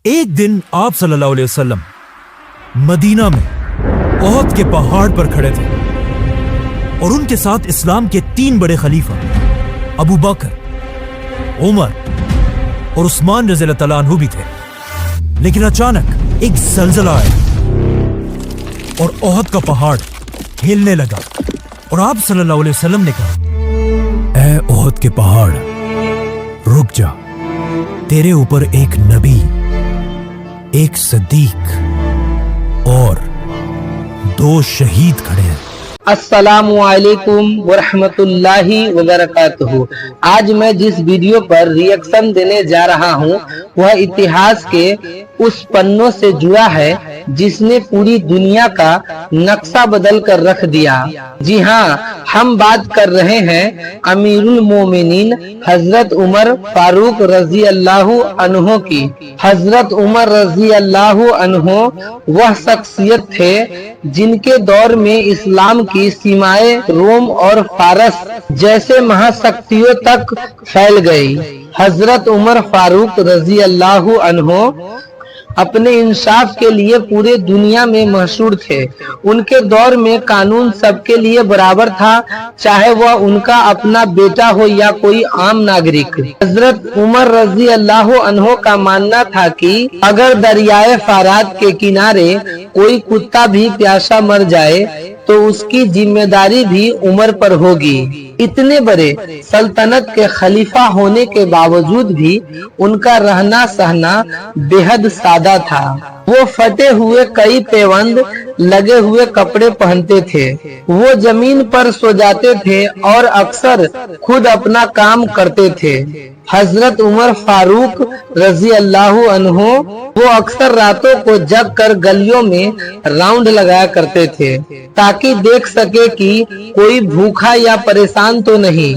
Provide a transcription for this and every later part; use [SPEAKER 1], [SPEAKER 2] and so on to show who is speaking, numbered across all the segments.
[SPEAKER 1] एक दिन आप सल्लल्लाहु अलैहि वसल्लम मदीना में ओहद के पहाड़ पर खड़े थे और उनके साथ इस्लाम के 3 बड़े खलीफा अबू बकर, उमर और उस्मान रज़ी अल्लाह तआला अन्हु भी थे। लेकिन अचानक एक ज़लज़ला आया और ओहद का पहाड़ हिलने लगा और आप सल्लल्लाहु अलैहि वसल्लम ने कहा, ऐ ओहद के पहाड़ रुक जा, तेरे ऊपर एक नबी, एक सदीक और 2 शहीद खड़े हैं।
[SPEAKER 2] अस्सलामु अलैकुम वरहमतुल्लाहि वबरकातुहू। आज मैं जिस वीडियो पर रिएक्शन देने जा रहा हूँ वह इतिहास के उस पन्नों से जुड़ा है जिसने पूरी दुनिया का नक्शा बदल कर रख दिया। जी हाँ, हम बात कर रहे हैं अमीरुल मोमिनीन हजरत उमर फारूक रजी अल्लाहु अन्हो की। हजरत उमर रजी अल्लाहु अन्हो वह शख्सियत थे जिनके दौर में इस्लाम की सीमाएं रोम और फारस जैसे महाशक्तियों तक फैल गई। हजरत उमर फारूक रजी अल्लाहु अन्हो अपने इंसाफ के लिए पूरे दुनिया में मशहूर थे। उनके दौर में कानून सबके लिए बराबर था, चाहे वह उनका अपना बेटा हो या कोई आम नागरिक। हजरत उमर रजी अल्लाहु अन्हो का मानना था कि अगर दरियाए फरात के किनारे कोई कुत्ता भी प्यासा मर जाए तो उसकी जिम्मेदारी भी उमर पर होगी। इतने बड़े सल्तनत के खलीफा होने के बावजूद भी उनका रहना सहना बेहद सादा था। वो फटे हुए कई पैबंद लगे हुए कपड़े पहनते थे। वो जमीन पर सो जाते थे और अक्सर खुद अपना काम करते थे। हजरत उमर फारूक रजी अल्लाहु अन्हो वो अक्सर रातों को जग कर गलियों में राउंड लगाया करते थे ताकि देख सके कि कोई भूखा या परेशान तो नहीं।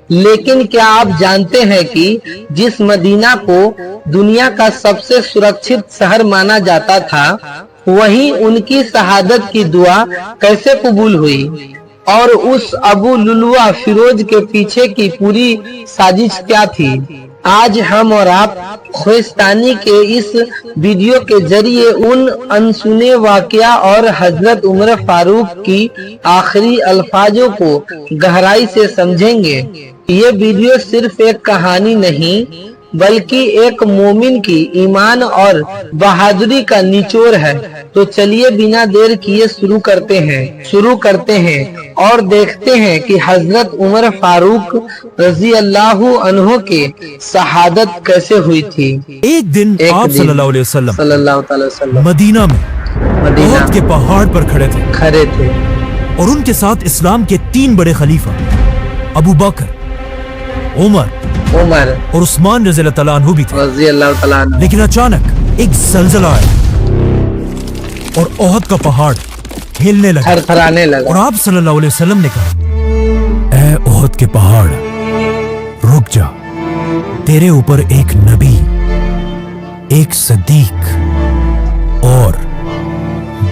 [SPEAKER 2] लेकिन क्या आप जानते हैं कि जिस मदीना को दुनिया का सबसे सुरक्षित शहर माना जाता था, वहीं उनकी शहादत की दुआ कैसे कबूल हुई और उस अबू लुलुआ फिरोज के पीछे की पूरी साजिश क्या थी? आज हम और आप ख्वाहिस्तानी के इस वीडियो के जरिए उन अनसुने वाकया और हजरत उमर फारूक की आखिरी अल्फाजों को गहराई से समझेंगे। ये वीडियो सिर्फ एक कहानी नहीं बल्कि एक मोमिन की ईमान और बहादुरी का निचोड़ है। तो चलिए बिना देर किए शुरू करते हैं और देखते हैं कि हजरत उमर फारूक रजी अल्लाहु अन्हो के शहादत कैसे हुई थी।
[SPEAKER 1] एक दिन आप सल्लल्लाहु अलैहि वसल्लम मदीना में ओहद के पहाड़ पर खड़े थे और उनके साथ इस्लाम के 3 बड़े खलीफा अबू बकर, उमर और उस्मान रज़ी अल्लाह तआला अन्हु भी थे। लेकिन अचानक एक ज़लज़ला आया और ओहद का पहाड़ हिलने लगा,
[SPEAKER 2] थरथराने लगा
[SPEAKER 1] और आप सल्लल्लाहु अलैहि वसल्लम ने कहा, ऐ ओहद के पहाड़ रुक जा, तेरे ऊपर एक नबी, एक सदीक और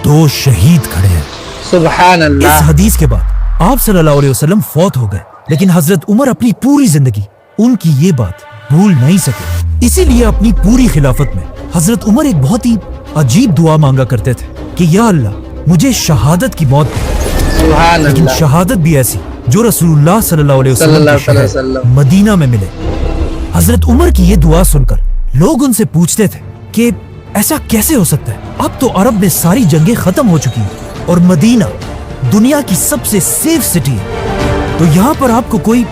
[SPEAKER 1] 2 शहीद खड़े हैं।
[SPEAKER 2] सुभान अल्लाह।
[SPEAKER 1] इस हदीस के बाद आप सल्लल्लाहु अलैहि वसल्लम फौत हो गए, लेकिन हजरत उमर अपनी पूरी जिंदगी उनकी ये बात भूल नहीं सके। इसीलिए अपनी पूरी खिलाफत में हजरत उमर एक बहुत ही अजीब दुआ मांगा करते थे कि या अल्लाह मुझे शहादत की मौत दे, लेकिन शहादत भी ऐसी जो रसूलुल्लाह सल्लल्लाहु अलैहि वसल्लम के शहर मदीना में मिले। हजरत उमर की ये दुआ सुनकर लोग उनसे पूछते थे कि ऐसा कैसे हो सकता है, अब तो अरब में सारी जंगें खत्म हो चुकी हैं और मदीना दुनिया की सबसे सेफ सिटी है, तो यहाँ पर आपको कोई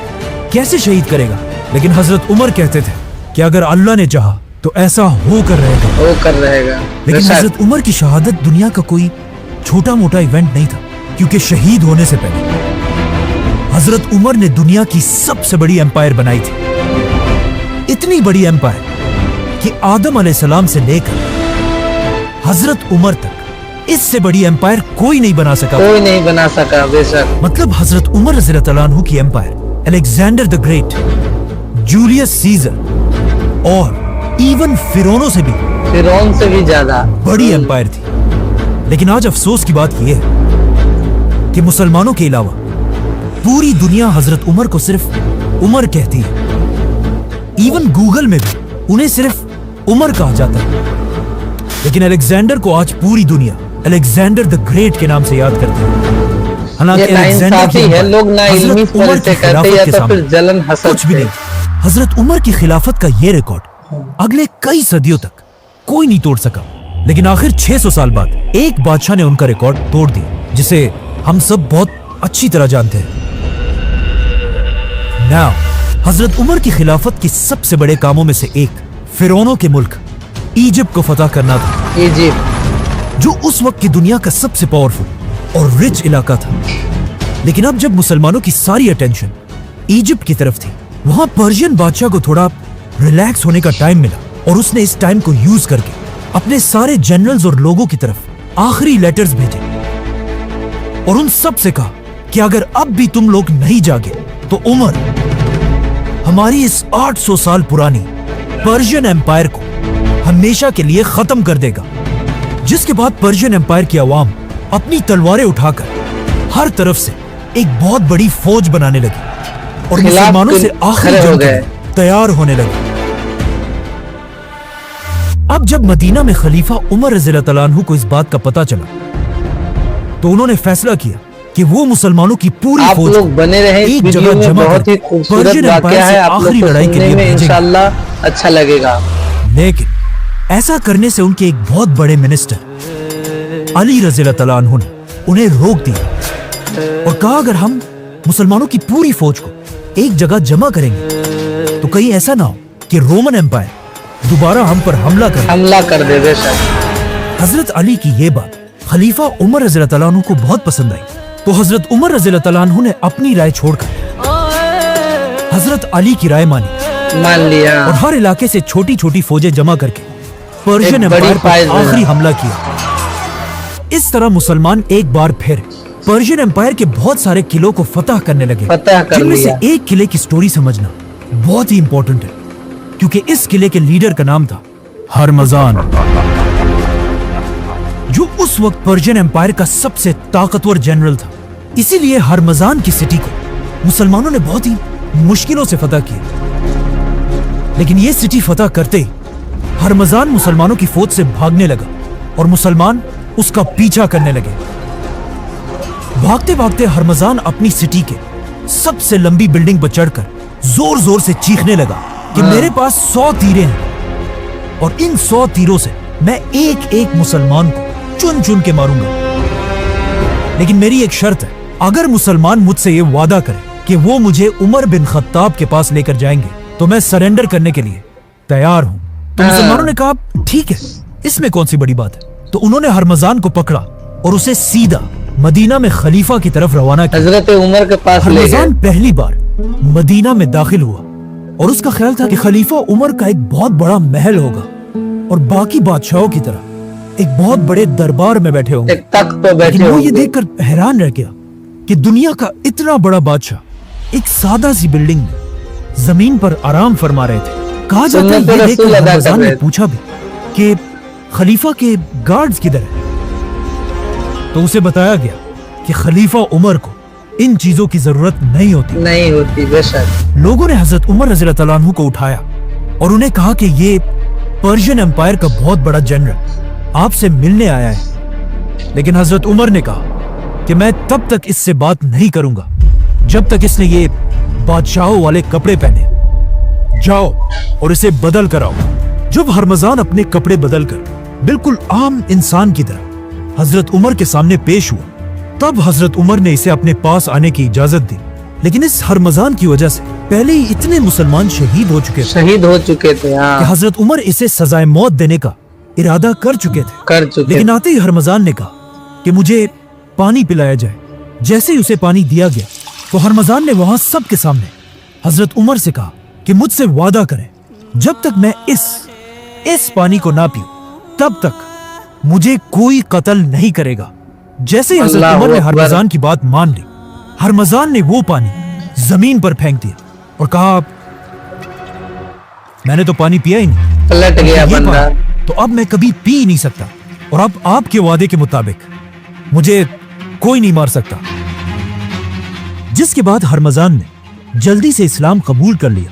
[SPEAKER 1] कैसे शहीद करेगा? लेकिन हजरत उमर कहते थे कि अगर अल्लाह ने चाहा तो ऐसा होकर रहेगा। लेकिन हजरत उमर की शहादत दुनिया का कोई छोटा मोटा इवेंट नहीं था, क्योंकि शहीद होने से पहले हजरत उमर ने दुनिया की सबसे बड़ी एम्पायर बनाई थी। इतनी बड़ी एम्पायर कि आदम अलैहिस्सलाम से लेकर हजरत उमर तक इससे बड़ी एम्पायर कोई नहीं बना सका। बेशक। मतलब हजरत उमर रज़ी अल्लाह तआला अन्हु की empire Alexander the great, Julius Caesar और इवन फिरौन से भी ज्यादा बड़ी एम्पायर थी। लेकिन आज अफसोस की बात यह है कि मुसलमानों के अलावा पूरी दुनिया हजरत उमर को सिर्फ उमर कहती है। इवन गूगल में भी उन्हें सिर्फ उमर कहा जाता है, लेकिन अलेक्जेंडर को आज पूरी दुनिया अलेक्जेंडर द ग्रेट के नाम से याद करते हैं। हालांकि
[SPEAKER 2] ये नाइंसाफी है, लोग ना इल्मी इस वजह से कहते हैं या तो फिर जलन हसद
[SPEAKER 1] कुछ भी नहीं। हजरत उमर की खिलाफत का ये रिकॉर्ड अगले कई सदियों तक कोई नहीं तोड़ सका, लेकिन आखिर 600 साल बाद एक बादशाह ने उनका रिकॉर्ड तोड़ दिया, जिसे हम सब बहुत अच्छी तरह जानते हैं। नाउ हजरत उमर की खिलाफत के सबसे बड़े कामों में से एक फिरौनों के मुल्क इजिप्ट को फतह करना था,
[SPEAKER 2] इजिप्ट
[SPEAKER 1] जो उस वक्त की दुनिया का सबसे पावरफुल और रिच इलाका था। लेकिन अब जब मुसलमानों की सारी अटेंशन इजिप्ट की तरफ थी, वहां पर्शियन बादशाह को थोड़ा रिलैक्स होने का टाइम मिला और उसने इस टाइम को यूज करके अपने सारे जनरल्स और लोगों की तरफ आखिरी लेटर्स भेजे और उन सब से कहा कि अगर अब भी तुम लोग नहीं जागे तो उमर हमारी इस 800 साल पुरानी पर्शियन एम्पायर को हमेशा के लिए खत्म कर देगा। जिसके बाद पर्शियन एम्पायर की आवाम अपनी तलवारें उठाकर हर तरफ से एक बहुत बड़ी फौज बनाने लगी और मुसलमानों से आखिरी जंग के लिए तैयार होने लगी। अब जब मदीना में खलीफा उमर रज़ियल्लाहु तआला अन्हु को इस बात का पता चला तो उन्होंने फैसला किया कि वो मुसलमानों की पूरी
[SPEAKER 2] आप
[SPEAKER 1] फौज
[SPEAKER 2] लोग बने रहे इस
[SPEAKER 1] एक
[SPEAKER 2] वीडियो
[SPEAKER 1] जगह
[SPEAKER 2] में,
[SPEAKER 1] जमा
[SPEAKER 2] बहुत ही
[SPEAKER 1] कर
[SPEAKER 2] खूबसूरत
[SPEAKER 1] पर्शियन
[SPEAKER 2] वाकया
[SPEAKER 1] एम्पायर
[SPEAKER 2] है,
[SPEAKER 1] से
[SPEAKER 2] आप लोग
[SPEAKER 1] आखिरी
[SPEAKER 2] को
[SPEAKER 1] लड़ाई के
[SPEAKER 2] सुनने
[SPEAKER 1] लिए
[SPEAKER 2] में
[SPEAKER 1] भेजेंगे।
[SPEAKER 2] इंशाल्लाह अच्छा लगेगा।
[SPEAKER 1] लेकिन ऐसा करने से उनके एक बहुत बड़े मिनिस्टर अली रज़ियल्लाहु तआला अन्हु ने उन्हें रोक दिया और कहा अगर हम मुसलमानों की पूरी फौज को एक जगह जमा करेंगे तो कहीं ऐसा ना हो कि रोमन एम्पायर दोबारा हम पर हमला
[SPEAKER 2] कर दे। बेशक
[SPEAKER 1] हजरत अली की ये बात खलीफा उमर रज़ियल्लाहु तआला अन्हु को बहुत पसंद आई, तो हजरत उमर रज़ियल्लाहु तआला अन्हु ने अपनी राय छोड़कर हजरत अली की राय
[SPEAKER 2] मान लिया
[SPEAKER 1] और हर इलाके से छोटी छोटी फौजें जमा करके पर्शियन
[SPEAKER 2] एक बड़ी
[SPEAKER 1] एम्पायर
[SPEAKER 2] फाइज
[SPEAKER 1] पर आखिरी हमला किया। इस तरह मुसलमान एक बार फिर पर्शियन एम्पायर के बहुत सारे किलों को फतह करने लगे,
[SPEAKER 2] फतह कर
[SPEAKER 1] जिनमें से
[SPEAKER 2] लिया।
[SPEAKER 1] एक किले की स्टोरी समझना बहुत ही इंपॉर्टेंट है, क्योंकि इस किले के लीडर का नाम था हरमजान, जो उस वक्त पर्शियन एम्पायर का सबसे ताकतवर जनरल था। इसीलिए हरमजान की सिटी को मुसलमानों ने बहुत ही मुश्किलों से फतह किया। लेकिन ये सिटी फतह करते ही हरमजान मुसलमानों की फौज से भागने लगा और मुसलमान उसका पीछा करने लगे। भागते भागते हरमजान अपनी सिटी के सबसे लंबी बिल्डिंग पर चढ़कर जोर जोर से चीखने लगा कि मेरे पास 100 तीरें हैं और इन 100 तीरों से मैं एक एक मुसलमान को चुन चुन के मारूंगा। लेकिन मेरी एक शर्त है, अगर मुसलमान मुझसे ये वादा करे कि वो मुझे उमर बिन खत्ताब के पास लेकर जाएंगे तो मैं सरेंडर करने के लिए तैयार हूं। तो मुसलमानों ने कहा ठीक है, इसमें कौन सी बड़ी बात है। तो उन्होंने हरमजान को पकड़ा और उसे सीधा मदीना में खलीफा की तरफ रवाना किया।
[SPEAKER 2] हजरत उमर के पास ले गए।
[SPEAKER 1] हरमजान पहली बार मदीना में दाखिल हुआ और उसका ख्याल था कि खलीफा उमर का एक बहुत बड़ा महल होगा और बाकी बादशाहों की तरह एक बहुत बड़े दरबार में बैठे होंगे।
[SPEAKER 2] एक तख्त पर बैठे
[SPEAKER 1] लेकिन वो ये
[SPEAKER 2] होंगे।
[SPEAKER 1] देखकर हैरान रह गया कि दुनिया का इतना बड़ा बादशाह एक सादा सी बिल्डिंग में जमीन पर आराम फरमा रहे थे। कहा जाता है
[SPEAKER 2] सुन्नत
[SPEAKER 1] ये
[SPEAKER 2] रसूल
[SPEAKER 1] देखकर
[SPEAKER 2] अदा कर
[SPEAKER 1] हरमजान ने
[SPEAKER 2] रहे थे।
[SPEAKER 1] पूछा भी कि खलीफा के गार्ड्स किधर है, तो उसे बताया गया कि खलीफा उमर को इन चीजों की जरूरत नहीं होती।
[SPEAKER 2] बेशक
[SPEAKER 1] लोगों ने हजरत उमर रज़ियल्लाहु तआला अन्हु को उठाया और उन्हें कहा कि ये पर्शियन एम्पायर का बहुत बड़ा जनरल आपसे मिलने आया है। लेकिन हजरत उमर ने कहा कि मैं तब तक इससे बात नहीं करूंगा जब तक इसने ये बादशाहों वाले कपड़े पहने। जाओ और इसे बदल कर आओ। जब हरमजान अपने कपड़े बदल कर बिल्कुल आम इंसान की तरह हजरत उमर के सामने पेश हुआ, तब हजरत उमर ने इसे अपने पास आने की इजाजत दी। लेकिन इस हरमजान की वजह से पहले ही इतने मुसलमान शहीद हो चुके थे
[SPEAKER 2] हाँ।
[SPEAKER 1] कि हजरत उमर इसे सजाए मौत देने का इरादा कर चुके थे। लेकिन आते ही हरमजान ने कहा कि मुझे पानी पिलाया जाए। जैसे ही उसे पानी दिया गया तो हरमजान ने वहां सबके सामने हजरत उमर से कहा कि मुझसे वादा करें जब तक मैं इस पानी को ना पीऊं तब तक मुझे कोई कत्ल नहीं करेगा। जैसे ही हजरत उमर ने हरमजान की बात मान ली, हरमजान ने वो पानी जमीन पर फेंक दिया और कहा मैंने तो पानी पिया ही नहीं,
[SPEAKER 2] पलट गया बंदा।
[SPEAKER 1] तो अब मैं कभी पी ही नहीं सकता और अब आपके वादे के मुताबिक मुझे कोई नहीं मार सकता। जिसके बाद हरमजान ने जल्दी से इस्लाम कबूल कर लिया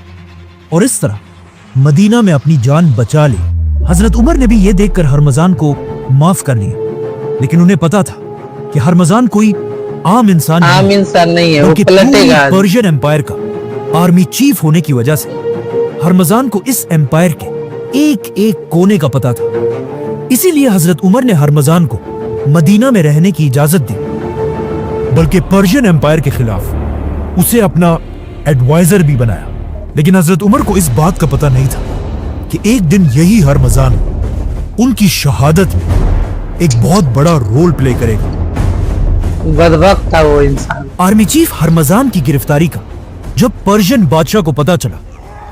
[SPEAKER 1] और इस तरह मदीना में अपनी जान बचा ली। हजरत उमर ने भी ये देखकर हरमजान को माफ कर लिया, लेकिन उन्हें पता था कि हरमजान कोई आम इंसान
[SPEAKER 2] आम इंसान नहीं है, वो
[SPEAKER 1] बल्कि
[SPEAKER 2] पलटेगा।
[SPEAKER 1] पूरी पर्शियन एम्पायर का आर्मी चीफ होने की वजह से हरमजान को इस एम्पायर के एक एक कोने का पता था। इसीलिए हजरत उमर ने हरमजान को मदीना में रहने की इजाजत दी, बल्कि पर्शियन एम्पायर के खिलाफ उसे अपना एडवाइजर भी बनाया। लेकिन हजरत उमर को इस बात का पता नहीं था कि एक दिन यही हरमजान उनकी शहादत में एक बहुत बड़ा रोल प्ले करेगा।
[SPEAKER 2] बदबख्त था वो इंसान।
[SPEAKER 1] आर्मी चीफ हरमजान की गिरफ्तारी का जब पर्शियन बादशाह को पता चला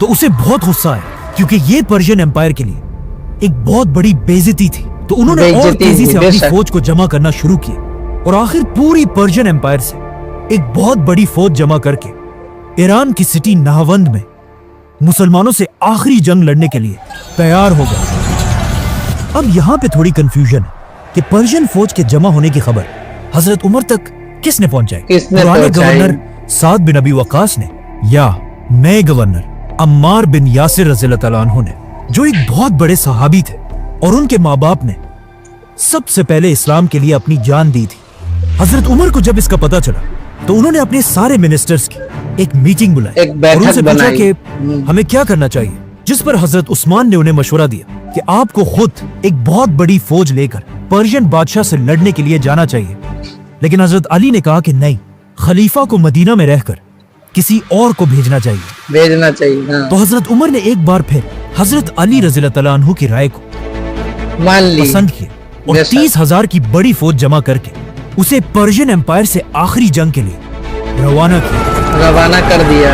[SPEAKER 1] तो उसे बहुत गुस्सा आया, क्योंकि ये पर्शियन एम्पायर के लिए एक बहुत बड़ी बेइज्जती थी। तो उन्होंने और
[SPEAKER 2] बेइज्जती
[SPEAKER 1] तेजी
[SPEAKER 2] थी,
[SPEAKER 1] से अपनी
[SPEAKER 2] बेशक।
[SPEAKER 1] फौज को जमा करना शुरू किया और आखिर पूरी पर्शियन एम्पायर से एक बहुत बड़ी फौज जमा करके ईरान की सिटी नाहवंद में मुसलमानों से आखिरी जंग लड़ने के लिए तैयार हो गए। अब यहाँ पे थोड़ी कंफ्यूजन है कि पर्शियन फौज के जमा होने की खबर हजरत उमर तक किसने पहुंचाई?
[SPEAKER 2] किसने
[SPEAKER 1] पुराने
[SPEAKER 2] पहुंचाई?
[SPEAKER 1] गवर्नर साद बिन अबी वकास ने या नए गवर्नर अम्मार बिन यासिर रज़ियल्लाहु तआला अन्हु ने, जो एक बहुत बड़े सहाबी थे और उनके माँ बाप ने सबसे पहले इस्लाम के लिए अपनी जान दी थी। हजरत उमर को जब इसका पता चला तो उन्होंने अपने सारे मिनिस्टर्स की एक मीटिंग बुलाई
[SPEAKER 2] एक बैठक
[SPEAKER 1] और उनसे पूछा
[SPEAKER 2] बनाई।
[SPEAKER 1] कि हमें क्या करना चाहिए, जिस पर हजरत उस्मान ने उन्हें मशवरा दिया कि आपको खुद एक बहुत बड़ी फौज लेकर पर्शियन बादशाह से लड़ने के लिए जाना चाहिए। लेकिन हजरत अली ने कहा कि नहीं, खलीफा को मदीना में रहकर किसी और को भेजना चाहिए।
[SPEAKER 2] भेजना चाहिए। हाँ।
[SPEAKER 1] तो हजरत उमर ने एक बार फिर हजरत अली रज़ियल्लाहु तआला अन्हु की राय को
[SPEAKER 2] मान ली।
[SPEAKER 1] पसंद किया और
[SPEAKER 2] बेशक।
[SPEAKER 1] 30,000 की बड़ी फौज जमा करके उसे पर्शियन एम्पायर से आखिरी जंग के लिए रवाना किया,
[SPEAKER 2] रवाना कर दिया।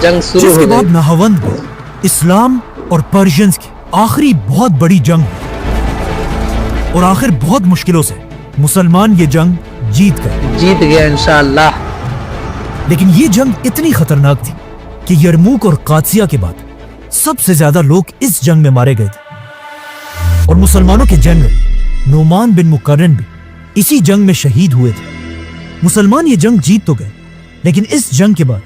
[SPEAKER 2] जंग शुरू
[SPEAKER 1] जिसके
[SPEAKER 2] हो
[SPEAKER 1] बाद
[SPEAKER 2] गई।
[SPEAKER 1] नाहवंद में इस्लाम और पर्शियंस की आखिरी बहुत बड़ी जंग हुई और आखिर बहुत मुश्किलों से मुसलमान ये जंग जीत गए।
[SPEAKER 2] जीत गया इंशाअल्लाह।
[SPEAKER 1] लेकिन ये जंग इतनी खतरनाक थी कि यरमूक और कादसिया के बाद सबसे ज्यादा लोग इस जंग में मारे गए थे और मुसलमानों के जनरल नोमान बिन मुकर्रन भी इसी जंग में शहीद हुए थे। मुसलमान ये जंग जीत तो गए, लेकिन इस जंग के बाद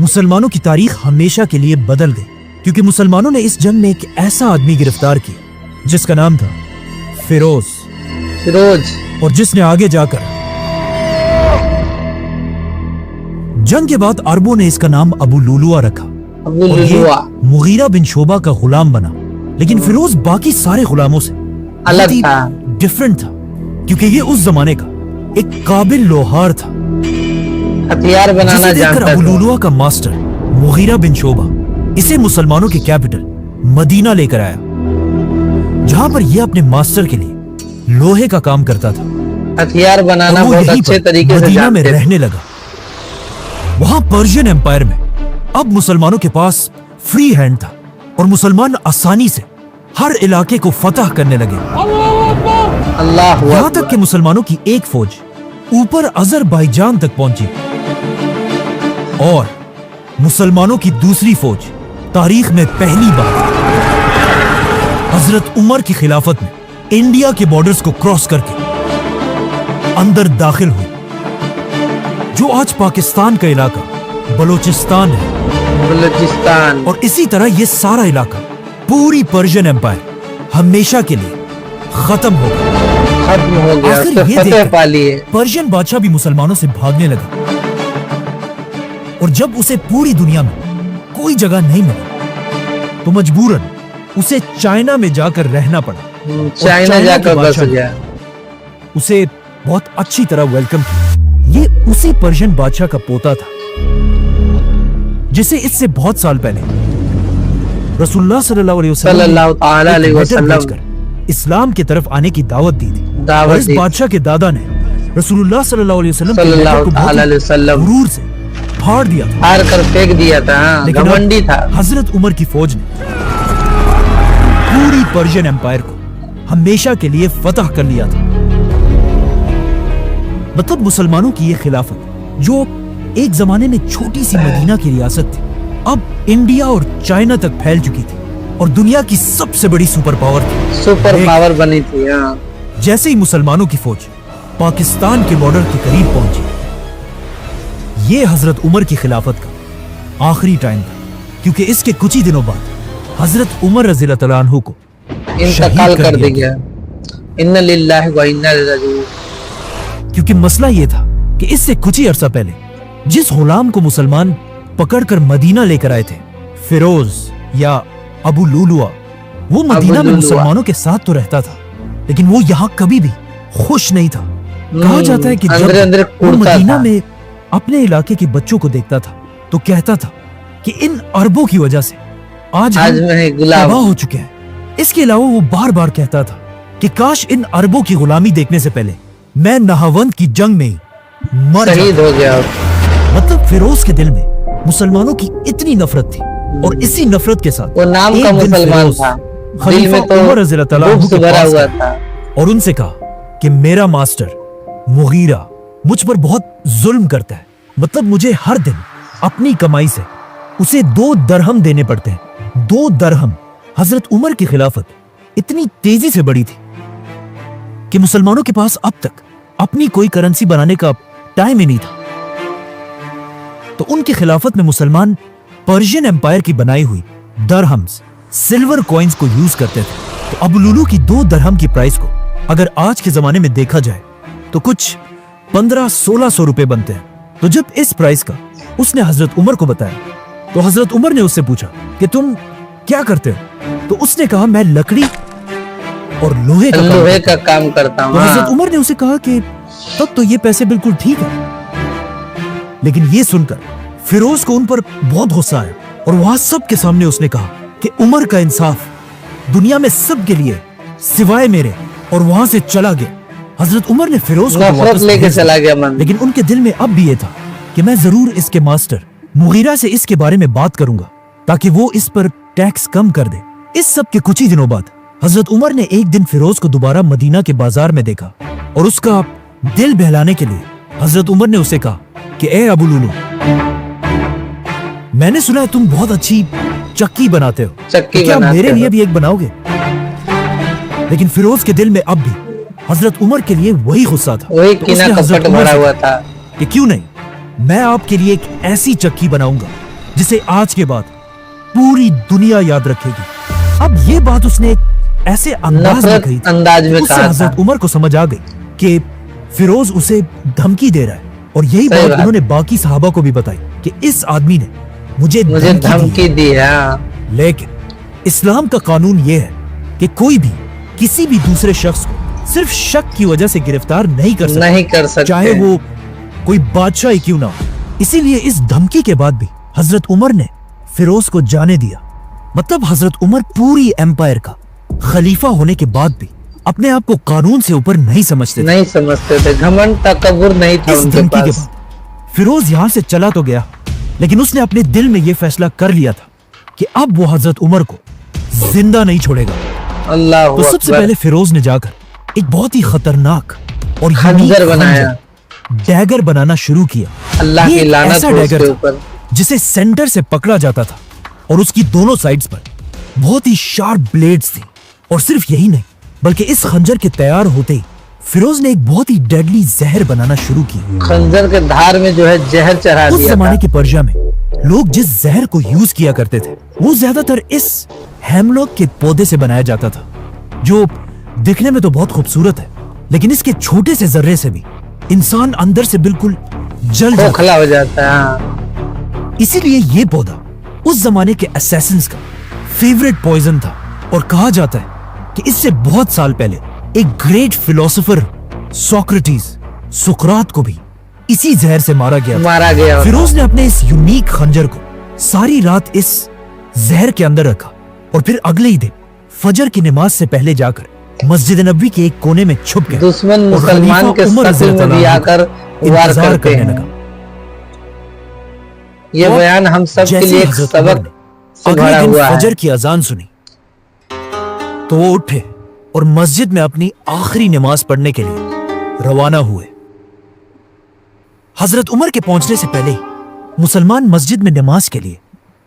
[SPEAKER 1] मुसलमानों की तारीख हमेशा के लिए बदल गई, क्योंकि मुसलमानों ने इस जंग में एक ऐसा आदमी गिरफ्तार किया जिसका नाम था फिरोज,
[SPEAKER 2] फिरोज।
[SPEAKER 1] और जिसने आगे जाकर जंग के बाद अरबों ने इसका नाम अबू लुलुआ रखा
[SPEAKER 2] अबू
[SPEAKER 1] और ये
[SPEAKER 2] लुलुआ।
[SPEAKER 1] मुगीरा बिन शोबा का गुलाम बना। लेकिन फिरोज बाकी सारे गुलामों से
[SPEAKER 2] अलग
[SPEAKER 1] बहुत ही
[SPEAKER 2] था।
[SPEAKER 1] डिफरेंट था, क्योंकि ये उस जमाने का एक काबिल लोहार था।
[SPEAKER 2] हथियार बनाना
[SPEAKER 1] जिसे देखकर
[SPEAKER 2] जानता
[SPEAKER 1] अबू
[SPEAKER 2] था।
[SPEAKER 1] लुलुआ का मास्टर मुगीरा बिन शोबा इसे मुसलमानों की कैपिटल मदीना लेकर आया, जहां पर यह अपने मास्टर के लिए लोहे का काम करता था।
[SPEAKER 2] हथियार बनाना
[SPEAKER 1] और वो
[SPEAKER 2] बहुत
[SPEAKER 1] यहीं
[SPEAKER 2] अच्छे
[SPEAKER 1] पर
[SPEAKER 2] तरीके से
[SPEAKER 1] मदीना में
[SPEAKER 2] जानते थे।
[SPEAKER 1] रहने लगा। वहां पर्शियन एम्पायर में अब मुसलमानों के पास फ्री हैंड था और मुसलमान आसानी से हर इलाके को फतह करने लगे।
[SPEAKER 2] अल्लाह
[SPEAKER 1] यहां तक कि मुसलमानों की एक फौज ऊपर अजरबैजान तक पहुंची और मुसलमानों की दूसरी फौज तारीख में पहली बार हजरत उमर की खिलाफत में इंडिया के बॉर्डर्स को क्रॉस करके अंदर दाखिल हुई, जो आज पाकिस्तान का इलाका बलोचिस्तान है।
[SPEAKER 2] बलूचिस्तान।
[SPEAKER 1] और इसी तरह ये सारा इलाका पूरी पर्शियन एम्पायर हमेशा के लिए खत्म हो गया।
[SPEAKER 2] खत्म हो गया।
[SPEAKER 1] आखिर
[SPEAKER 2] उससे
[SPEAKER 1] ये
[SPEAKER 2] फतेह
[SPEAKER 1] देखकर
[SPEAKER 2] पा लिए।
[SPEAKER 1] पर्शियन बादशाह भी मुसलमानों से भागने लगा और जब उसे पूरी दुनिया में कोई जगह नहीं मिली तो मजबूरन उसे चाइना में जाकर रहना पड़ा। और
[SPEAKER 2] चाइना
[SPEAKER 1] के
[SPEAKER 2] जाकर बस
[SPEAKER 1] बादशाह ने
[SPEAKER 2] गया।
[SPEAKER 1] उसे बहुत अच्छी तरह वेलकम किया। ये उसी पर्शियन बादशाह का पोता था जिसे इससे बहुत साल पहले रसूलुल्लाह सल्लल्लाहु अलैहि वसल्लम ने
[SPEAKER 2] सल्लल्लाहु ताला अलैहि
[SPEAKER 1] एक लेटर
[SPEAKER 2] वसल्लम।
[SPEAKER 1] भेजकर इस्लाम की तरफ आने की दावत दी थी।
[SPEAKER 2] दावत
[SPEAKER 1] और इस
[SPEAKER 2] दी।
[SPEAKER 1] बादशाह के दादा ने रसूलुल्लाह सल्लल्लाहु अलैहि वसल्लम के लेटर
[SPEAKER 2] सल्लल्लाहु
[SPEAKER 1] को बहुत
[SPEAKER 2] ताला
[SPEAKER 1] ही
[SPEAKER 2] अलैहि वसल्लम।
[SPEAKER 1] गुरूर से फाड़ दिया था।
[SPEAKER 2] हार कर फेंक दिया था। हाँ,
[SPEAKER 1] लेकिन अब
[SPEAKER 2] घमंडी था।
[SPEAKER 1] हजरत उमर की फौज ने पूरी पर्शियन एम्पायर को हमेशा के लिए फतह कर लिया था। मतलब मुसलमानों की यह खिलाफत, जो एक जमाने में छोटी सी मदीना की रियासत थी, अब इंडिया और चाइना तक फैल चुकी थी और दुनिया की सबसे बड़ी सुपर पावर थी।
[SPEAKER 2] सुपर
[SPEAKER 1] एक-
[SPEAKER 2] पावर बनी थी। हाँ।
[SPEAKER 1] जैसे ही मुसलमानों की फौज पाकिस्तान के बॉर्डर के करीब पहुंची, ये हजरत उमर की खिलाफत का आखिरी टाइम था, क्योंकि इसके कुछ ही दिनों बाद हजरत उमर रज़ियल्लाहु तआला अन्हु को
[SPEAKER 2] इंतकाल
[SPEAKER 1] शहीद
[SPEAKER 2] कर
[SPEAKER 1] दिया
[SPEAKER 2] दिया। इन्ना लिल्लाहि व इन्ना इलैहि राजिऊन।
[SPEAKER 1] क्योंकि मसला ये था कि इससे कुछ ही अरसा पहले जिस गुलाम को मुसलमान पकड़कर मदीना लेकर आए थे, फिरोज या अबू लुलुआ, वो मदीना में
[SPEAKER 2] लुलुआ।
[SPEAKER 1] मुसलमानों के साथ तो रहता था, लेकिन वो यहाँ कभी भी खुश नहीं था। कहा जाता है कि
[SPEAKER 2] अंदर अंदर
[SPEAKER 1] जब वो
[SPEAKER 2] कूदता
[SPEAKER 1] मदीना
[SPEAKER 2] था।
[SPEAKER 1] में अपने इलाके के बच्चों को देखता था तो कहता था कि इन अरबों की वजह से आज
[SPEAKER 2] आज
[SPEAKER 1] हम
[SPEAKER 2] मैं गुलाम
[SPEAKER 1] तबाह हो चुके हैं। इसके अलावा वो बार बार कहता था कि काश इन अरबों की गुलामी देखने से पहले मैं नहावंद की जंग में ही मर
[SPEAKER 2] शहीद
[SPEAKER 1] जाता।
[SPEAKER 2] हो गया।
[SPEAKER 1] मतलब फिरोज के दिल में मुसलमानों की इतनी नफरत थी और इसी नफरत के साथ
[SPEAKER 2] वो नाम
[SPEAKER 1] एक
[SPEAKER 2] का
[SPEAKER 1] दिन
[SPEAKER 2] मुसलमान
[SPEAKER 1] फिरोज
[SPEAKER 2] था, दिल
[SPEAKER 1] खलीफा
[SPEAKER 2] में तो
[SPEAKER 1] उमर रज़ी अल्लाह अन्हु
[SPEAKER 2] बुग़्ज़
[SPEAKER 1] के
[SPEAKER 2] भरा
[SPEAKER 1] पास
[SPEAKER 2] हुआ
[SPEAKER 1] गए
[SPEAKER 2] था।
[SPEAKER 1] और उनसे कहा कि मेरा मास्टर मुगीरा मुझ पर बहुत जुल्म करता है। मतलब मुझे हर दिन अपनी कमाई से उसे 2 दरहम देने पड़ते हैं। 2 दरहम। हजरत उमर की खिलाफत इतनी तेजी से बढ़ी थी कि मुसलमानों के पास अब तक अपनी कोई करेंसी बनाने का टाइम ही नहीं था। तो उनकी खिलाफत में मुसलमान पर्शियन एम्पायर की बनाई हुई दरहम्स, सिल्वर कॉइन्स को यूज करते थे। तो अबू लुलू की 2 दरहम की प्राइस को अगर आज के जमाने में देखा जाए तो कुछ 1500-1600 रुपए बनते हैं। तो जब इस प्राइस का उसने हजरत उमर को बताया तो हजरत उमर ने उससे पूछा कि तुम क्या करते हो? तो उसने कहा मैं लकड़ी और लोहे का काम
[SPEAKER 2] लोहे
[SPEAKER 1] करता
[SPEAKER 2] का काम करता
[SPEAKER 1] हूं।
[SPEAKER 2] हूँ।
[SPEAKER 1] तो हजरत
[SPEAKER 2] हाँ।
[SPEAKER 1] उमर ने उसे कहा कि तब तो ये पैसे बिल्कुल ठीक है। लेकिन ये सुनकर फिरोज को उन पर बहुत गुस्सा आया और वहां सबके सामने उसने कहा कि उमर का इंसाफ दुनिया में सबके लिए सिवाय मेरे, और वहां से चला गया। हजरत उमर ने फिरोज को
[SPEAKER 2] नफरत
[SPEAKER 1] वापस
[SPEAKER 2] लेके
[SPEAKER 1] भेज दिया,
[SPEAKER 2] चला गया मन।
[SPEAKER 1] लेकिन उनके दिल में अब भी ये था कि मैं जरूर इसके मास्टर मुगीरा से इसके बारे में बात करूंगा ताकि वो इस पर टैक्स कम कर दे। इस सब के कुछ ही दिनों बाद हजरत उमर ने एक दिन फिरोज को दोबारा मदीना के बाजार में देखा और उसका दिल बहलाने के लिए हजरत उमर ने उसे कहा कि ए अबू लुलू, मैंने सुना है तुम बहुत अच्छी चक्की बनाते हो,
[SPEAKER 2] चक्की
[SPEAKER 1] तो क्या
[SPEAKER 2] बनाते
[SPEAKER 1] मेरे
[SPEAKER 2] हो।
[SPEAKER 1] लिए भी एक बनाओगे? लेकिन फिरोज के दिल में अब भी हजरत उमर के लिए वही गुस्सा था।
[SPEAKER 2] वही
[SPEAKER 1] तो
[SPEAKER 2] कीना
[SPEAKER 1] उसने हजरत
[SPEAKER 2] कपट
[SPEAKER 1] उमर
[SPEAKER 2] भरा
[SPEAKER 1] से
[SPEAKER 2] हुआ
[SPEAKER 1] कहा
[SPEAKER 2] था।
[SPEAKER 1] कि क्यों नहीं, मैं आपके लिए एक ऐसी चक्की बनाऊंगा जिसे आज के बाद पूरी दुनिया याद रखेगी। अब ये बात उसने एक ऐसे अंदाज में
[SPEAKER 2] नफरत
[SPEAKER 1] कही थी
[SPEAKER 2] अंदाज में
[SPEAKER 1] उससे
[SPEAKER 2] कहा था।
[SPEAKER 1] हजरत उमर को समझ आ गई कि फिरोज उसे धमकी दे रहा है। और यही
[SPEAKER 2] सही
[SPEAKER 1] बात
[SPEAKER 2] बात।
[SPEAKER 1] उन्होंने बाकी सहाबा को भी बताई कि इस आदमी ने मुझे
[SPEAKER 2] मुझे
[SPEAKER 1] धमकी दी है।
[SPEAKER 2] धमकी दी है। हाँ।
[SPEAKER 1] लेकिन इस्लाम का कानून यह है कि कोई भी किसी भी दूसरे शख्स को सिर्फ शक की वजह से गिरफ्तार नहीं कर सकता,
[SPEAKER 2] नहीं कर सकते।
[SPEAKER 1] चाहे वो कोई बादशाह ही क्यों ना हो। इसीलिए इस धमकी के बाद भी हजरत उमर ने फिरोज को जाने दिया। मतलब हजरत उमर पूरी एम्पायर का खलीफा होने के बाद भी अपने आप को कानून से ऊपर नहीं समझते थे।
[SPEAKER 2] नहीं समझते थे, घमंड तकब्बुर नहीं था
[SPEAKER 1] इस
[SPEAKER 2] उनके
[SPEAKER 1] धमकी के
[SPEAKER 2] पास।
[SPEAKER 1] बाद फिरोज यहां से चला तो गया, लेकिन उसने अपने दिल में यह फैसला कर लिया था कि अब वो हजरत उमर को जिंदा नहीं छोड़ेगा।
[SPEAKER 2] अल्लाह
[SPEAKER 1] तो सबसे
[SPEAKER 2] अकबर।
[SPEAKER 1] पहले फिरोज ने जाकर एक बहुत ही खतरनाक और
[SPEAKER 2] खंजर
[SPEAKER 1] यूनिक
[SPEAKER 2] बनाया।
[SPEAKER 1] डैगर बनाना शुरू किया।
[SPEAKER 2] अल्लाह
[SPEAKER 1] ये
[SPEAKER 2] की
[SPEAKER 1] एक
[SPEAKER 2] लानत
[SPEAKER 1] ऐसा
[SPEAKER 2] हो
[SPEAKER 1] डैगर
[SPEAKER 2] उसके
[SPEAKER 1] था
[SPEAKER 2] ऊपर।
[SPEAKER 1] जिसे सेंटर से पकड़ा जाता था और उसकी दोनों साइड्स पर बहुत ही शार्प ब्लेड्स थी। और सिर्फ यही नहीं, बल्कि इस खंजर के तैयार होते ही फिरोज ने एक बहुत ही डेडली जहर बनाना शुरू किया।
[SPEAKER 2] खंजर के धार में जो है जहर चढ़ा
[SPEAKER 1] उस
[SPEAKER 2] दिया
[SPEAKER 1] जमाने
[SPEAKER 2] था।
[SPEAKER 1] के पर्शिया में लोग जिस जहर को यूज किया करते थे वो ज्यादातर इस हेमलॉक के पौधे से बनाया जाता था, जो दिखने में तो बहुत खूबसूरत है, लेकिन इसके छोटे से जर्रे से भी इंसान अंदर से बिल्कुल जल जाता है।
[SPEAKER 2] खोखला हो जाता है। हाँ।
[SPEAKER 1] इसीलिए ये पौधा उस जमाने के असैसिन्स का फेवरेट पॉइजन था। और कहा जाता है कि इससे बहुत साल पहले एक ग्रेट फिलोसोफर सोक्रेटिस, सुकरात को भी इसी जहर से मारा गया था।
[SPEAKER 2] मारा गया।
[SPEAKER 1] फिरोज ने अपने इस यूनिक खंजर को सारी रात इस जहर के अंदर रखा और फिर अगले ही दिन फजर की नमाज से पहले जाकर मस्जिद नबी के एक कोने में छुप गया।
[SPEAKER 2] दुश्मन
[SPEAKER 1] और
[SPEAKER 2] मुसलमान के
[SPEAKER 1] खलीफा उमर
[SPEAKER 2] शक्ल में भी
[SPEAKER 1] रज़ी
[SPEAKER 2] आकर
[SPEAKER 1] अल्लाह
[SPEAKER 2] वार
[SPEAKER 1] इंतजार
[SPEAKER 2] करते
[SPEAKER 1] करने
[SPEAKER 2] हैं।
[SPEAKER 1] लगा।
[SPEAKER 2] ये
[SPEAKER 1] और
[SPEAKER 2] बयान हम सब के
[SPEAKER 1] जैसे
[SPEAKER 2] लिए एक
[SPEAKER 1] हजरत उमर
[SPEAKER 2] सबक
[SPEAKER 1] ने
[SPEAKER 2] से
[SPEAKER 1] अगले
[SPEAKER 2] भरा
[SPEAKER 1] दिन
[SPEAKER 2] हुआ
[SPEAKER 1] फजर
[SPEAKER 2] है।
[SPEAKER 1] की अजान सुनी तो वो उठे और मस्जिद में अपनी आखिरी नमाज पढ़ने के लिए रवाना हुए। हजरत उमर के पहुंचने से पहले ही मुसलमान मस्जिद में नमाज के लिए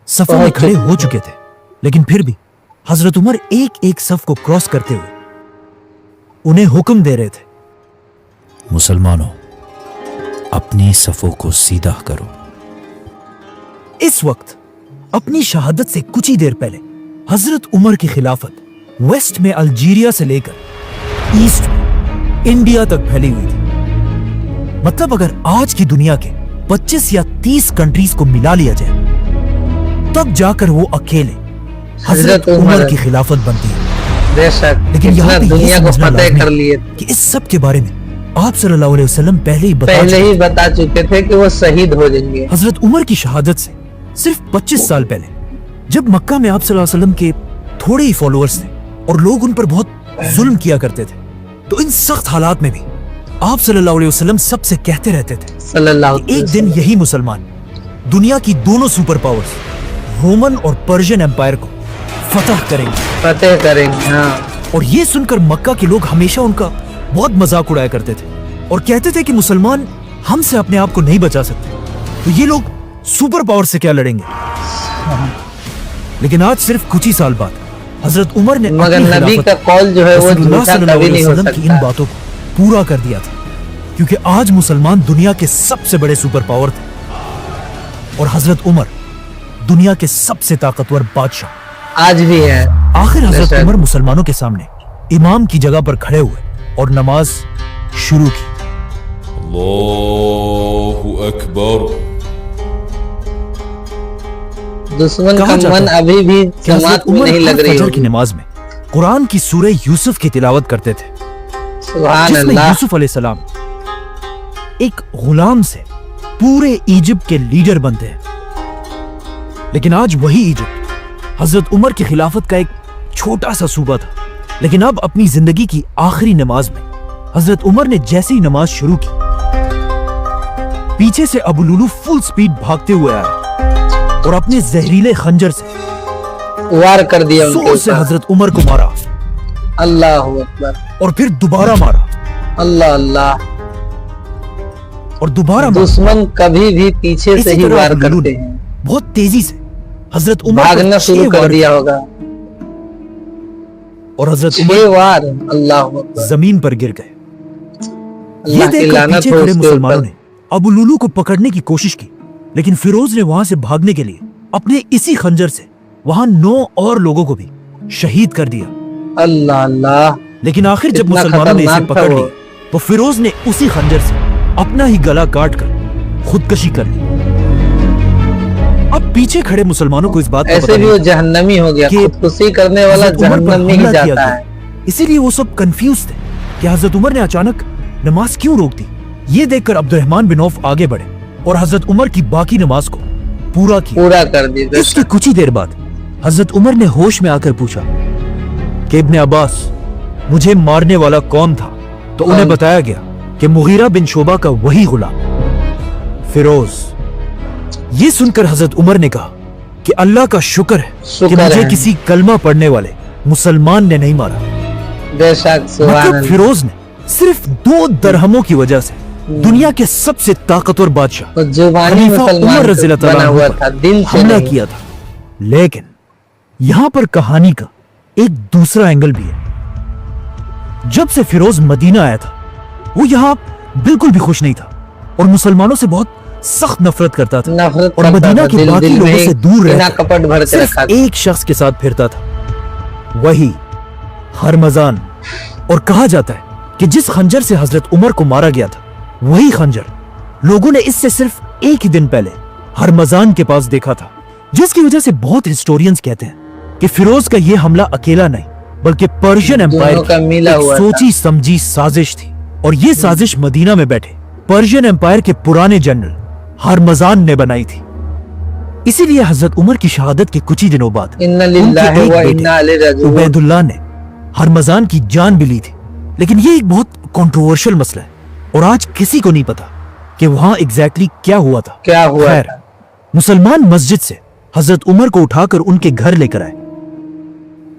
[SPEAKER 1] सफों में खड़े हो चुके थे, लेकिन फिर भी हजरत उमर एक एक सफ को क्रॉस करते हुए उन्हें हुक्म दे रहे थे, मुसलमानों, अपनी सफों को सीधा करो। इस वक्त अपनी शहादत से कुछ ही देर पहले हजरत उमर की खिलाफत वेस्ट में अल्जीरिया से लेकर ईस्ट में इंडिया तक फैली हुई थी। मतलब अगर आज की दुनिया के 25 या 30 कंट्रीज को मिला लिया जाए तब जाकर वो अकेले हजरत उमर की खिलाफत बनती है।
[SPEAKER 2] बेशक,
[SPEAKER 1] लेकिन यहाँ पे
[SPEAKER 2] दुनिया को फतेह कर लिए
[SPEAKER 1] कि इस सब के बारे में आप सल्लल्लाहु अलैहि वसल्लम पहले ही
[SPEAKER 2] बता चुके थे कि वो शहीद हो जाएंगे।
[SPEAKER 1] हजरत उमर की शहादत से सिर्फ 25 साल पहले, जब मक्का में आप सल्लल्लाहु अलैहि वसल्लम के थोड़े ही फॉलोअर्स थे और लोग उन पर बहुत जुल्म किया करते थे, तो इन सख्त हालात में भी आप सल्लल्लाहु अलैहि वसल्लम सबसे कहते रहते थे कि एक दिन यही मुसलमान दुनिया की दोनों सुपर पावर्स रोमन और पर्शियन एम्पायर को फतेह करेंगे।
[SPEAKER 2] हाँ।
[SPEAKER 1] और ये सुनकर मक्का के लोग हमेशा उनका बहुत मजाक उड़ाया करते थे और कहते थे कि मुसलमान हमसे अपने आप को नहीं बचा सकते, तो ये लोग सुपर पावर से क्या लड़ेंगे। लेकिन आज सिर्फ कुछ ही साल बाद हजरत उमर ने
[SPEAKER 2] मगर नबी का कौल जो है वो झूठा कभी नहीं हो सकता।
[SPEAKER 1] इन बातों को पूरा कर दिया था, क्योंकि आज मुसलमान दुनिया के सबसे बड़े सुपर पावर थे और हजरत उमर दुनिया के सबसे ताकतवर बादशाह
[SPEAKER 2] आज भी है।
[SPEAKER 1] आखिर हजरत उमर मुसलमानों के सामने इमाम की जगह पर खड़े हुए और नमाज शुरू की।
[SPEAKER 3] अल्लाहु अकबर।
[SPEAKER 2] दुश्मन का मन अभी भी जमात में नहीं लग रही
[SPEAKER 1] फजर की नमाज में कुरान की सूरह यूसुफ की तिलावत करते थे,
[SPEAKER 2] सुभान
[SPEAKER 1] जिसमें
[SPEAKER 2] अल्लाह।
[SPEAKER 1] यूसुफ अलैहिस्सलाम एक गुलाम से पूरे इजिप्ट के लीडर बनते हैं। लेकिन आज वही इजिप्ट हजरत उमर की खिलाफत का एक छोटा सा सूबा था। लेकिन अब अपनी जिंदगी की आखिरी नमाज में हजरत उमर ने जैसे ही नमाज शुरू की, पीछे से अबू लुलू फुल स्पीड भागते हुए आया और अपने जहरीले खंजर से
[SPEAKER 2] वार कर दिया
[SPEAKER 1] जोर से हजरत उमर को मारा।
[SPEAKER 2] अल्लाहु अकबर।
[SPEAKER 1] और फिर दोबारा मारा।
[SPEAKER 2] अल्लाह अल्लाह।
[SPEAKER 1] और दोबारा मारा।
[SPEAKER 2] दुश्मन कभी भी पीछे से ही वार करते हैं।
[SPEAKER 1] बहुत तेजी से हजरत उमर
[SPEAKER 2] भागना शुरू कर दिया होगा
[SPEAKER 1] और हजरत
[SPEAKER 2] वार अल्लाहु अकबर
[SPEAKER 1] जमीन पर गिर गए। ये देखकर पीछे खड़े मुसलमानों ने अबू लुलू को पकड़ने की कोशिश की, लेकिन फिरोज ने वहां से भागने के लिए अपने इसी खंजर से वहां 9 और लोगों को भी शहीद कर दिया।
[SPEAKER 2] अल्लाह अल्लाह।
[SPEAKER 1] लेकिन आखिर जब मुसलमानों ने इसे पकड़ लिया तो फिरोज ने उसी खंजर से अपना ही गला काट कर खुदकशी कर ली। अब पीछे खड़े मुसलमानों को इस बात का
[SPEAKER 2] ऐसे भी वो जहन्नमी हो गया, खुदकुशी करने वाला जहन्नम में ही जाता है।
[SPEAKER 1] इसीलिए वो सब कंफ्यूज थे कि हजरत उमर ने अचानक नमाज क्यों रोक दी। ये देखकर अब्दुर्रहमान बिन औफ आगे बढ़े और हजरत उमर की बाकी नमाज को पूरा
[SPEAKER 2] कर दी।
[SPEAKER 1] इसके कुछ ही देर बाद हजरत उमर ने होश में आकर पूछा कि इब्ने अब्बास, मुझे मारने वाला कौन था? तो उन्हें बताया गया कि मुगीरा बिन शोबा का वही गुलाम फिरोज। ये सुनकर हजरत उमर ने कहा कि अल्लाह का शुक्र है कि मुझे किसी कलमा पढ़ने वाले मुसलमान ने नहीं मारा।
[SPEAKER 2] बेशक
[SPEAKER 1] मतलब फिरोज ने सिर्फ 2 दरहमों की वजह से दुनिया के सबसे ताकतवर बादशाह खलीफा उमर रज़ियल्लाहु अन्हु पर हमला किया था। लेकिन यहाँ पर कहानी का एक दूसरा एंगल भी है। जब से फिरोज मदीना आया था वो यहाँ बिल्कुल भी खुश नहीं था और मुसलमानों से बहुत सख्त नफरत करता था और मदीना के बाकी लोगों से दूर रहकर सिर्फ एक शख्स के साथ फिरता था, वही हरमजान। और कहा जाता है कि जिस खंजर से हजरत उमर को मारा गया था वही खंजर लोगों ने इससे सिर्फ एक ही दिन पहले हरमजान के पास देखा था, जिसकी वजह से बहुत हिस्टोरियंस कहते हैं कि फिरोज का यह हमला अकेला नहीं बल्कि पर्शियन एम्पायर की सोची समझी साजिश थी। और ये साजिश मदीना में बैठे पर्शियन एम्पायर के पुराने जनरल हरमजान ने बनाई थी। इसीलिए हजरत उमर की शहादत के कुछ ही दिनों बाद उबैदुल्लाह ने हरमजान की जान भी ली थी। लेकिन ये एक बहुत कंट्रोवर्शियल मसला है और आज किसी को नहीं पता कि वहां एग्जैक्टली क्या हुआ था। खैर, मुसलमान मस्जिद से हजरत उमर को उठाकर उनके घर लेकर आए।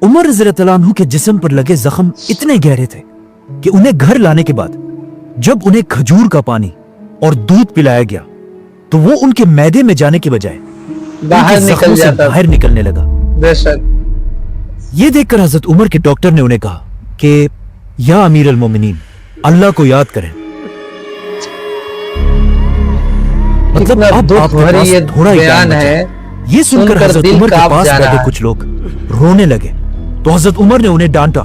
[SPEAKER 1] उमर रज़ियल्लाहु अन्हु के जिस्म पर लगे जख्म इतने गहरे थे कि उन्हें घर लाने के बाद जब उन्हें खजूर का पानी और दूध पिलाया गया तो वो उनके मैदे में जाने के बजाय बाहर निकलने लगा। ये देखकर हजरत उमर के डॉक्टर ने उन्हें कहा कि या अमीर अल मोमिनीन, अल्लाह को याद करें। मतलब अब आपके पास थोड़ा ही बयान है। ये सुनकर हजरत उमर के पास बैठे कुछ लोग रोने लगे तो हजरत उमर ने उन्हें डांटा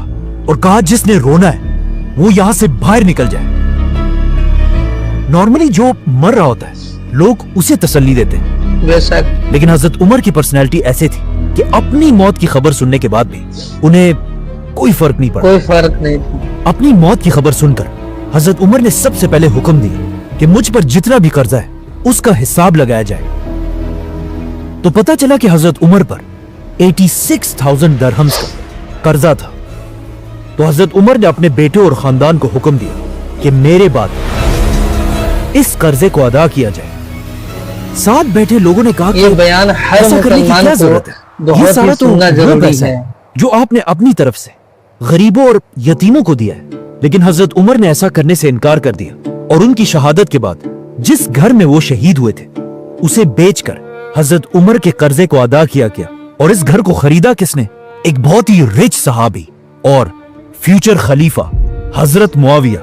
[SPEAKER 1] और कहा जिसने रोना है वो यहां से बाहर निकल जाए। नॉर्मली जो मर रहा होता है लोग उसे तसल्ली देते हैं,
[SPEAKER 2] बेशक
[SPEAKER 1] लेकिन हजरत उमर की पर्सनैलिटी ऐसे थी कि अपनी मौत की खबर सुनने के बाद भी उन्हें कोई फर्क नहीं पड़ा।
[SPEAKER 2] कोई फर्क नहीं था।
[SPEAKER 1] अपनी मौत की खबर सुनकर हजरत उमर ने सबसे पहले हुक्म दिया कि मुझ पर जितना भी कर्जा है उसका हिसाब लगाया जाए। तो पता चला कि हजरत उमर पर 86,000 दरहम्स का कर्जा था। तो हजरत उमर ने अपने बेटे और खानदान को हुक्म दिया कि मेरे बाद इस कर्जे को अदा किया जाए। साथ बैठे लोगों ने कहा
[SPEAKER 2] ये
[SPEAKER 1] कि
[SPEAKER 2] बयान हर
[SPEAKER 1] ऐसा करने की
[SPEAKER 2] मुसलमान
[SPEAKER 1] क्या
[SPEAKER 2] को
[SPEAKER 1] जरूरत है, ये
[SPEAKER 2] बहुत
[SPEAKER 1] सारा
[SPEAKER 2] ही
[SPEAKER 1] तो
[SPEAKER 2] सुनना
[SPEAKER 1] वो
[SPEAKER 2] जरूरी
[SPEAKER 1] पैसा
[SPEAKER 2] है।
[SPEAKER 1] है जो आपने अपनी तरफ से गरीबों और यतीमों को दिया है। लेकिन हजरत उमर ने ऐसा करने से इनकार कर दिया और उनकी शहादत के बाद जिस घर में वो शहीद हुए थे उसे बेचकर हजरत उमर के कर्जे को अदा किया गया। और इस घर को खरीदा किसने? एक बहुत ही रिच सहाबी और फ्यूचर खलीफा हजरत मुआविया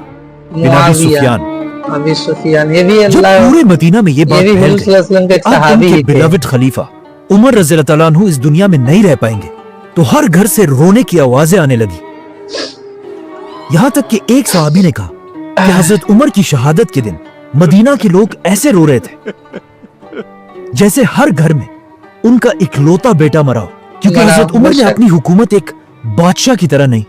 [SPEAKER 1] बिन अबी सुफियान।
[SPEAKER 2] अबी सुफियान, ये भी
[SPEAKER 1] जब
[SPEAKER 2] अल्लाह
[SPEAKER 1] पूरे मदीना में ये बात
[SPEAKER 2] भी
[SPEAKER 1] फैल
[SPEAKER 2] हुजूर सल्लल्लाहु अलैहि वसल्लम के
[SPEAKER 1] गई
[SPEAKER 2] एक सहाबी ही थे।
[SPEAKER 1] बिलवड खलीफा उमर रज़ी अल्लाह तआला अन्हु इस दुनिया में नहीं रह पाएंगे तो हर घर से रोने की आवाजें आने लगी। यहां तक कि एक सहाबी ने कहा कि हजरत उमर की शहादत के दिन मदीना के लोग ऐसे रो रहे थे जैसे हर घर में उनका इकलौता बेटा मरा हो, क्योंकि हजरत उमर ने अपनी हुकूमत एक बादशाह की तरह नहीं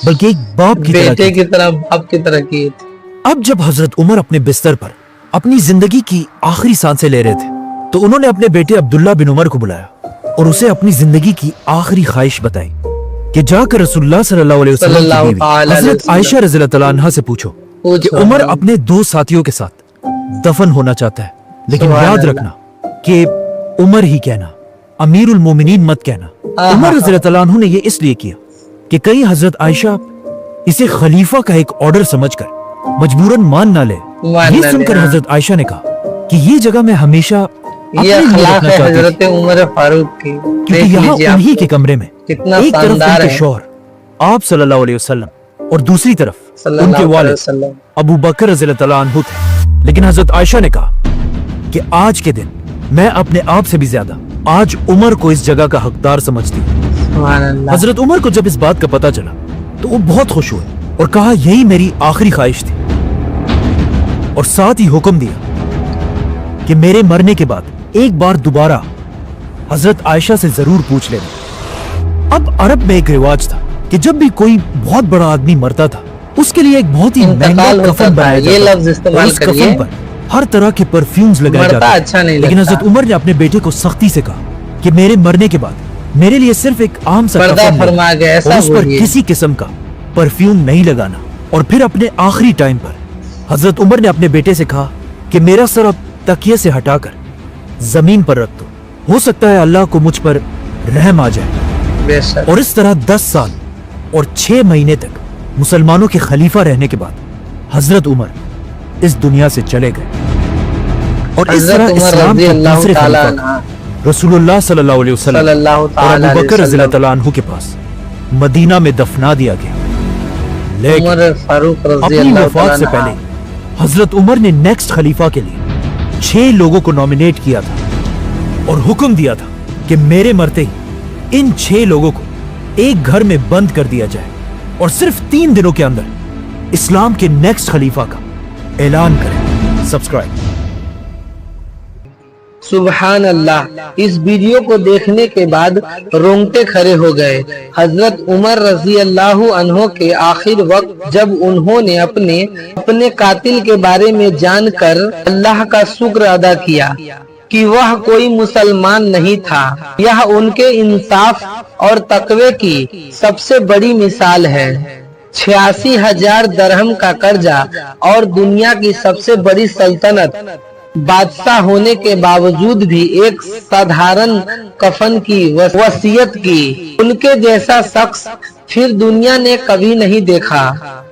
[SPEAKER 1] बल्कि एक बाप की तरह
[SPEAKER 2] बेटे
[SPEAKER 1] की।
[SPEAKER 2] की तरह, बाप की तरह की थी।
[SPEAKER 1] अब जब हजरत उमर अपने बिस्तर पर अपनी जिंदगी की आखिरी सांसें ले रहे थे तो उन्होंने अपने बेटे अब्दुल्ला बिन उमर को बुलाया और उसे अपनी जिंदगी की आखिरी ख्वाहिश बताई कि जाकर रसूलुल्लाह सल्लल्लाहु अलैहि वसल्लम की बीवी हजरत आयशा रज़ी अल्लाह तआला अन्हा से पूछो कि उमर अपने 2 साथियों के साथ दफन होना चाहता है, लेकिन याद रखना कि उमर ही कहना, अमीरुल मोमिनीन मत कहना। उमर रज़ी अल्लाह तआला अन्हु ने ये इसलिए किया कि कहीं हजरत आयशा इसे खलीफा का एक ऑर्डर समझकर मजबूरन मान ना ले। ये सुनकर हजरत आयशा ने कहा कि ये जगह मैं हमेशा
[SPEAKER 2] ये
[SPEAKER 1] अपने लिए
[SPEAKER 2] अखलाक
[SPEAKER 1] रखना
[SPEAKER 2] है
[SPEAKER 1] चाहती थी,
[SPEAKER 2] हजरत उमर फारूक की।
[SPEAKER 1] क्योंकि
[SPEAKER 2] देख
[SPEAKER 1] यहाँ
[SPEAKER 2] लीजिए आप,
[SPEAKER 1] उन्हीं के कमरे में
[SPEAKER 2] कितना
[SPEAKER 1] एक तरफ
[SPEAKER 2] शानदार
[SPEAKER 1] उनके
[SPEAKER 2] है।
[SPEAKER 1] शौहर आप सल्लल्लाहु अलैहि वसल्लम और दूसरी तरफ उनके
[SPEAKER 2] सल्लल्लाहु अलैहि
[SPEAKER 1] वालिद
[SPEAKER 2] वसल्लम।
[SPEAKER 1] अबू बकर रज़ी अल्लाह तआला अन्हु थे। लेकिन हजरत आयशा ने कहा कि आज के दिन मैं अपने आप से भी ज्यादा आज उमर को इस जगह का हकदार समझती हूँ।
[SPEAKER 2] सुभान अल्लाह।
[SPEAKER 1] हजरत उमर को जब इस बात का पता चला तो वो बहुत खुश हुए और कहा यही मेरी आखिरी ख्वाहिश थी, और साथ ही हुक्म दिया कि मेरे मरने के बाद एक बार दोबारा हजरत आयशा से जरूर पूछ लेना। अब अरब में एक रिवाज था कि जब भी कोई बहुत बड़ा आदमी मरता था उसके लिए एक बहुत ही महंगा
[SPEAKER 2] इंतकाल होता
[SPEAKER 1] कफन
[SPEAKER 2] था,
[SPEAKER 1] बनाया
[SPEAKER 2] ये
[SPEAKER 1] जाता
[SPEAKER 2] लफ्ज
[SPEAKER 1] था।
[SPEAKER 2] इस्तेमाल
[SPEAKER 1] और उस
[SPEAKER 2] करिए।
[SPEAKER 1] कफन पर हर तरह के परफ्यूम्स लगाए
[SPEAKER 2] मरता
[SPEAKER 1] जाते थे।
[SPEAKER 2] अच्छा नहीं
[SPEAKER 1] लेकिन
[SPEAKER 2] लगता।
[SPEAKER 1] हजरत उमर ने अपने बेटे को सख्ती से कहा कि मेरे मरने के बाद मेरे लिए सिर्फ एक आम सा
[SPEAKER 2] पर्दा
[SPEAKER 1] कफन
[SPEAKER 2] फरमा
[SPEAKER 1] लेना
[SPEAKER 2] गया, ऐसा
[SPEAKER 1] और उस पर
[SPEAKER 2] बोलिए।
[SPEAKER 1] किसी किस्म का परफ्यूम नहीं लगाना। और फिर अपने आखिरी टाइम पर हजरत उमर ने अपने बेटे से कहा कि मेरा सर अब तकिए से हटाकर जमीन पर रख दो, हो सकता है अल्लाह को मुझ पर रहम आ जाए।
[SPEAKER 2] बेशक।
[SPEAKER 1] और इस तरह 10 साल और 6 महीने तक मुसलमानों के खलीफा रहने के बाद हजरत उमर इस दुनिया से चले गए। और इस
[SPEAKER 2] हजरत
[SPEAKER 1] तरह
[SPEAKER 2] उमर
[SPEAKER 1] इस्लाम
[SPEAKER 2] रज़ी
[SPEAKER 1] के
[SPEAKER 2] अल्लाह
[SPEAKER 1] दूसरे
[SPEAKER 2] ताला
[SPEAKER 1] खलीफा
[SPEAKER 2] अन्हा
[SPEAKER 1] रसूलुल्लाह सल्लल्लाहु अलैहि वसल्लम
[SPEAKER 2] सल्लल्लाहु
[SPEAKER 1] और
[SPEAKER 2] ताला
[SPEAKER 1] अबू बकर
[SPEAKER 2] अलैहि
[SPEAKER 1] रज़ी अल्लाह
[SPEAKER 2] वसल्लम।
[SPEAKER 1] तआला अन्हु के पास मदीना में दफना दिया गया। लेकिन
[SPEAKER 2] उमर फारूक रज़ी
[SPEAKER 1] अपनी
[SPEAKER 2] अल्लाह
[SPEAKER 1] वफात से
[SPEAKER 2] ताला
[SPEAKER 1] पहले हजरत उमर ने नेक्स्ट खलीफा के लिए 6 लोगों को नॉमिनेट किया था और हुक्म दिया था कि मेरे मरते ही इन 6 लोगों को एक घर में बंद कर दिया जाए और सिर्फ 3 दिनों के अंदर इस्लाम के नेक्स्ट खलीफा का ऐलान करें। सब्सक्राइब।
[SPEAKER 2] सुबहान अल्लाह। इस वीडियो को देखने के बाद रोंगटे खड़े हो गए। हजरत उमर रजी अल्लाह अन्हो के आखिर वक्त जब उन्होंने अपने कातिल के बारे में जानकर अल्लाह का शुक्र अदा किया कि वह कोई मुसलमान नहीं था, यह उनके इंसाफ और तकवे की सबसे बड़ी मिसाल है। 86,000 दरहम का कर्जा और दुनिया की सबसे बड़ी सल्तनत बादशाह होने के बावजूद भी एक साधारण कफन की वसीयत की उनके जैसा शख्स फिर दुनिया ने कभी नहीं देखा।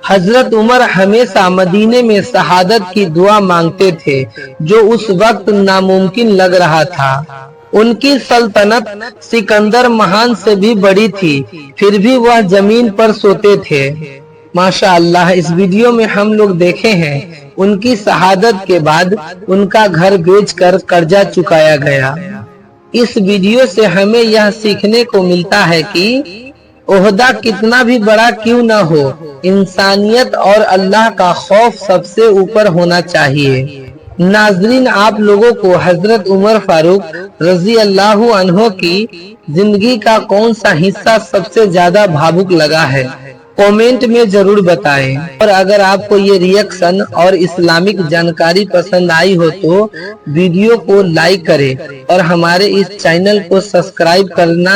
[SPEAKER 2] हजरत उमर हमेशा मदीने में शहादत की दुआ मांगते थे, जो उस वक्त नामुमकिन लग रहा था। उनकी सल्तनत सिकंदर महान से भी बड़ी थी, फिर भी वह जमीन पर सोते थे। माशा अल्लाह। इस वीडियो में हम लोग देखे हैं उनकी शहादत के बाद उनका घर बेचकर कर्जा चुकाया गया। इस वीडियो से हमें यह सीखने को मिलता है कि ओहदा कितना भी बड़ा क्यों ना हो, इंसानियत और अल्लाह का खौफ सबसे ऊपर होना चाहिए। नाजरीन, आप लोगों को हजरत उमर फारूक रजी अल्लाह अन्हो की जिंदगी का कौन सा हिस्सा सबसे ज्यादा भावुक लगा है, कमेंट में जरूर बताएं। और अगर आपको ये रिएक्शन और इस्लामिक जानकारी पसंद आई हो तो वीडियो को लाइक करें और हमारे इस चैनल को सब्सक्राइब करना